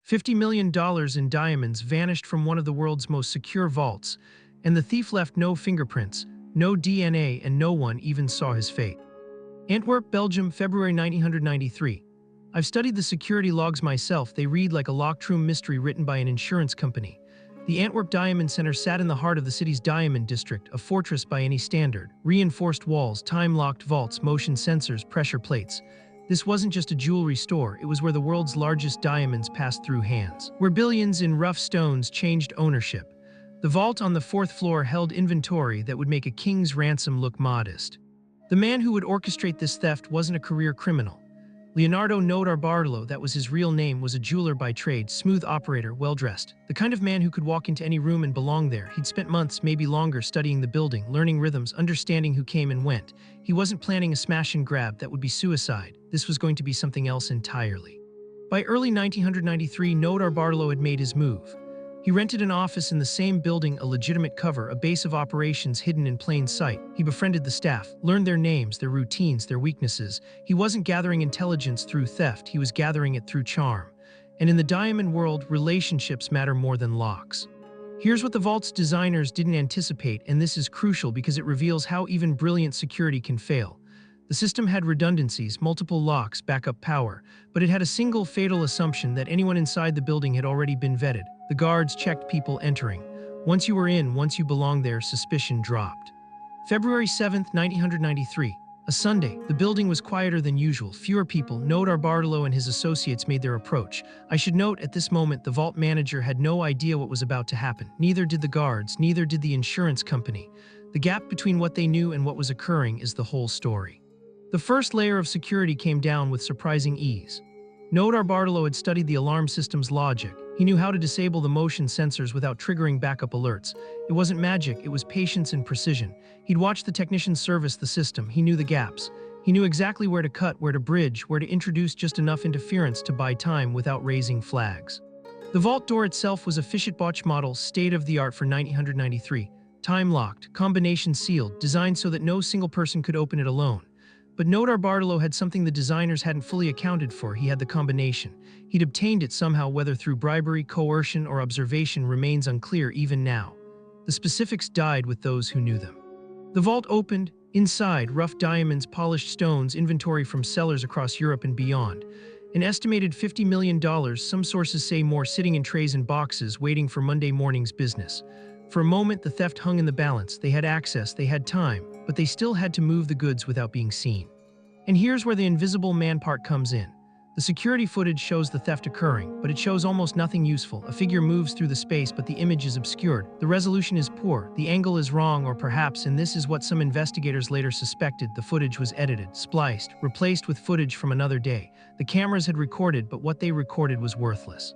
$50 million in diamonds vanished from one of the world's most secure vaults, and the thief left no fingerprints, no DNA, and no one even saw his fate. Antwerp, Belgium, February 1993. I've studied the security logs myself. They read like a locked room mystery written by an insurance company. The Antwerp Diamond Center sat in the heart of the city's diamond district, a fortress by any standard. Reinforced walls, time-locked vaults, motion sensors, pressure plates. This wasn't just a jewelry store, it was where the world's largest diamonds passed through hands, where billions in rough stones changed ownership. The vault on the fourth floor held inventory that would make a king's ransom look modest. The man who would orchestrate this theft wasn't a career criminal. Leonardo Notarbartolo, that was his real name, was a jeweler by trade, smooth operator, well-dressed. The kind of man who could walk into any room and belong there. He'd spent months, maybe longer, studying the building, learning rhythms, understanding who came and went. He wasn't planning a smash and grab that would be suicide. This was going to be something else entirely. By early 1993, Notarbartolo had made his move. He rented an office in the same building, a legitimate cover, a base of operations hidden in plain sight. He befriended the staff, learned their names, their routines, their weaknesses. He wasn't gathering intelligence through theft, he was gathering it through charm. And in the diamond world, relationships matter more than locks. Here's what the vault's designers didn't anticipate, and this is crucial because it reveals how even brilliant security can fail. The system had redundancies, multiple locks, backup power, but it had a single fatal assumption that anyone inside the building had already been vetted. The guards checked people entering. Once you were in, once you belonged there, suspicion dropped. February 7, 1993. A Sunday. The building was quieter than usual. Fewer people. Notarbartolo and his associates made their approach. I should note, at this moment, the vault manager had no idea what was about to happen. Neither did the guards, neither did the insurance company. The gap between what they knew and what was occurring is the whole story. The first layer of security came down with surprising ease. Notarbartolo had studied the alarm system's logic. He knew how to disable the motion sensors without triggering backup alerts. It wasn't magic, it was patience and precision. He'd watched the technicians service the system. He knew the gaps. He knew exactly where to cut, where to bridge, where to introduce just enough interference to buy time without raising flags. The vault door itself was a Fischbach model, state-of-the-art for 1993. Time-locked, combination sealed, designed so that no single person could open it alone. But Notarbartolo had something the designers hadn't fully accounted for. He had the combination. He'd obtained it somehow, whether through bribery, coercion, or observation remains unclear even now. The specifics died with those who knew them. The vault opened. Inside, rough diamonds, polished stones, inventory from sellers across Europe and beyond. An estimated $50 million, some sources say more, sitting in trays and boxes, waiting for Monday morning's business. For a moment, the theft hung in the balance. They had access, they had time, but they still had to move the goods without being seen. And here's where the invisible man part comes in. The security footage shows the theft occurring, but it shows almost nothing useful. A figure moves through the space, but the image is obscured. The resolution is poor, the angle is wrong, or perhaps, and this is what some investigators later suspected, the footage was edited, spliced, replaced with footage from another day. The cameras had recorded, but what they recorded was worthless.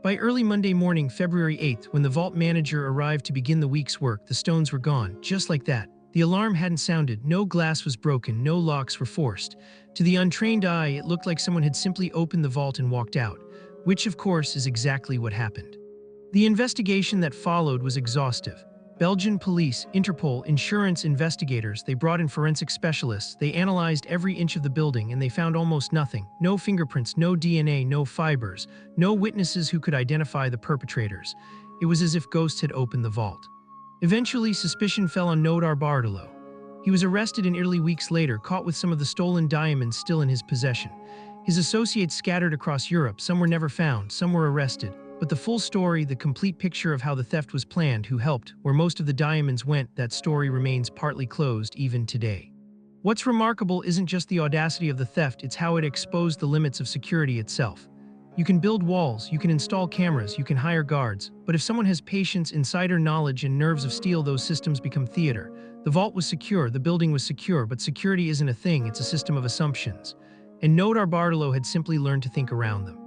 By early Monday morning, February 8th, when the vault manager arrived to begin the week's work, the stones were gone, just like that. The alarm hadn't sounded, no glass was broken, no locks were forced. To the untrained eye, it looked like someone had simply opened the vault and walked out, which of course is exactly what happened. The investigation that followed was exhaustive. Belgian police, Interpol, insurance investigators, they brought in forensic specialists, they analyzed every inch of the building and they found almost nothing. No fingerprints, no DNA, no fibers, no witnesses who could identify the perpetrators. It was as if ghosts had opened the vault. Eventually, suspicion fell on Notarbartolo. He was arrested and Italy weeks later, caught with some of the stolen diamonds still in his possession. His associates scattered across Europe, some were never found, some were arrested. But the full story, the complete picture of how the theft was planned, who helped, where most of the diamonds went, that story remains partly closed even today. What's remarkable isn't just the audacity of the theft, it's how it exposed the limits of security itself. You can build walls, you can install cameras, you can hire guards, but if someone has patience, insider knowledge, and nerves of steel, those systems become theater. The vault was secure, the building was secure, but security isn't a thing, it's a system of assumptions. And Notarbartolo had simply learned to think around them.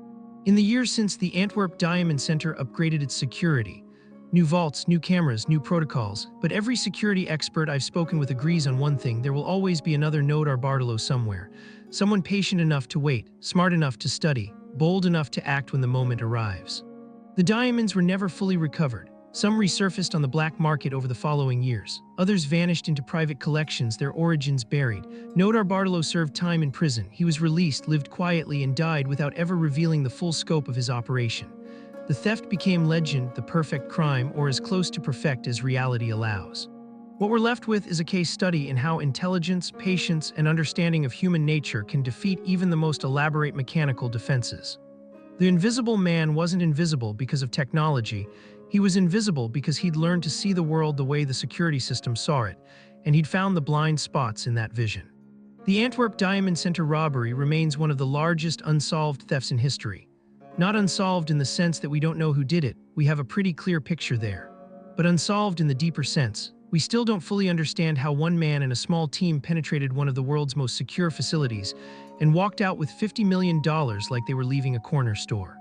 In the years since, the Antwerp Diamond Center upgraded its security. New vaults, new cameras, new protocols, but every security expert I've spoken with agrees on one thing: there will always be another Notarbartolo somewhere. Someone patient enough to wait, smart enough to study, bold enough to act when the moment arrives. The diamonds were never fully recovered. Some resurfaced on the black market over the following years. Others vanished into private collections, their origins buried. Notarbartolo served time in prison. He was released, lived quietly, and died without ever revealing the full scope of his operation. The theft became legend, the perfect crime, or as close to perfect as reality allows. What we're left with is a case study in how intelligence, patience, and understanding of human nature can defeat even the most elaborate mechanical defenses. The Invisible Man wasn't invisible because of technology. He was invisible because he'd learned to see the world the way the security system saw it, and he'd found the blind spots in that vision. The Antwerp Diamond Center robbery remains one of the largest unsolved thefts in history. Not unsolved in the sense that we don't know who did it, we have a pretty clear picture there. But unsolved in the deeper sense, we still don't fully understand how one man and a small team penetrated one of the world's most secure facilities and walked out with $50 million like they were leaving a corner store.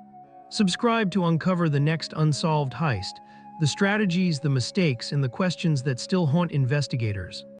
Subscribe to uncover the next unsolved heist, the strategies, the mistakes, and the questions that still haunt investigators.